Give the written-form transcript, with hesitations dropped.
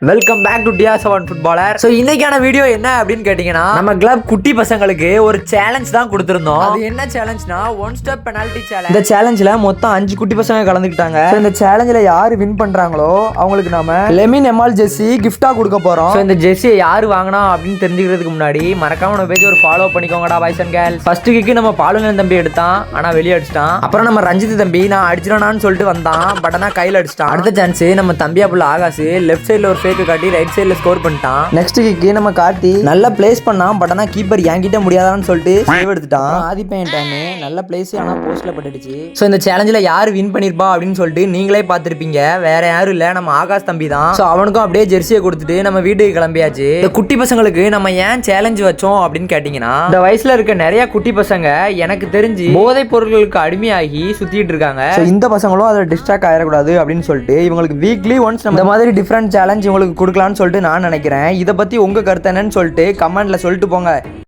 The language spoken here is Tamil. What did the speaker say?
வெல்கம் பேக் டு டியா7 ஃபுட்பாலர். ஸோ இன்னைக்கான வீடியோ என்ன அப்படின்னு கேட்டீங்கன்னா, நம்ம கிளப் குட்டி பசங்களுக்கு ஒரு சேலஞ்ச் தான் கொடுத்துருந்தோம். அது என்ன சேலஞ்ச்னா, ஒன் ஸ்டெப் பெனால்டி சேலஞ்ச். இந்த சேலஞ்சில் மொத்தம் 5 குட்டி பசங்க கலந்துக்கிட்டாங்க. இந்த சேலஞ்சில் யாரு வின் பண்றாங்களோ அவங்களுக்கு நாம லெமின் எமால் ஜெர்சி கிஃப்டா கொடுக்க போறோம். ஸோ இந்த ஜெர்சியை யாரு வாங்கினா அப்படின்னு தெரிஞ்சுக்கிறதுக்கு முன்னாடி மறக்காம நம்ம பேஜ் ஒரு ஃபாலோ பண்ணிக்கோங்கடா பாய்ஸ் அண்ட் கேர்ள்ஸ். ஃபர்ஸ்ட் கிக்கு நம்ம பாலுநன் தம்பி எடுத்தான், ஆனா வெளியே அடிச்சிட்டான். அப்புறம் நம்ம ரஞ்சித் தம்பி நான் அடிச்சிடானான்னு சொல்லிட்டு வந்தான், பட் ஆனா கையில் அடிச்சிட்டான். அடுத்த சான்ஸ் நம்ம தம்பியா புள்ள ஆகாசு லெஃப்ட் சைடில் ஒரு ஃபேக் காட்டி ரைட் சைடுல ஸ்கோர் பண்ணிட்டான். நெக்ஸ்ட் கிக்கு நம்ம காட்டி நல்ல பிளேஸ் பண்ணான், பட் ஆனா கீப்பர் என்கிட்ட முடியாதான்னு சொல்லிட்டு சேவ் எடுத்துட்டான். ஆதி பையன் டைம் நல்ல பிளேஸ் ஆனா போஸ்ட்ல பட்டுடுச்சு. ஸோ இந்த சேலஞ்சில் யார் வின் பண்ணிருப்பா அப்படின்னு சொல்லிட்டு நீங்களே பார்த்துருப்பீங்க. வேற யாரும் இல்ல, நம்ம ஆகாஷ் தம்பி தான். ஸோ அவனுக்கும் அப்படியே ஜெர்சியை கொடுத்துட்டு நம்ம வீட்டுக்கு கிளம்பியாச்சு. இந்த குட்டி பசங்களுக்கு நம்ம ஏன் சேலஞ்ச் வச்சோம் அப்படின்னு கேட்டீங்கன்னா, இந்த வயசுல இருக்க நிறைய குட்டி பசங்க எனக்கு தெரிஞ்சு போதைப் பொருட்களுக்கு அடிமையாகி சுத்திட்டு இருக்காங்க. இந்த பசங்களும் அதை டிஸ்ட்ராக்ட் ஆயிடக்கூடாது அப்படின்னு சொல்லிட்டு இவங்களுக்கு வீக்லி ஒன்ஸ் இந்த மாதிரி டிஃப்ரெண்ட் சேலஞ்ச் இவங்களுக்கு கொடுக்கலாம்னு சொல்லிட்டு நான் நினைக்கிறேன். இதை பத்தி உங்க கருத்து என்னன்னு சொல்லிட்டு கமெண்ட்ல சொல்லிட்டு போங்க.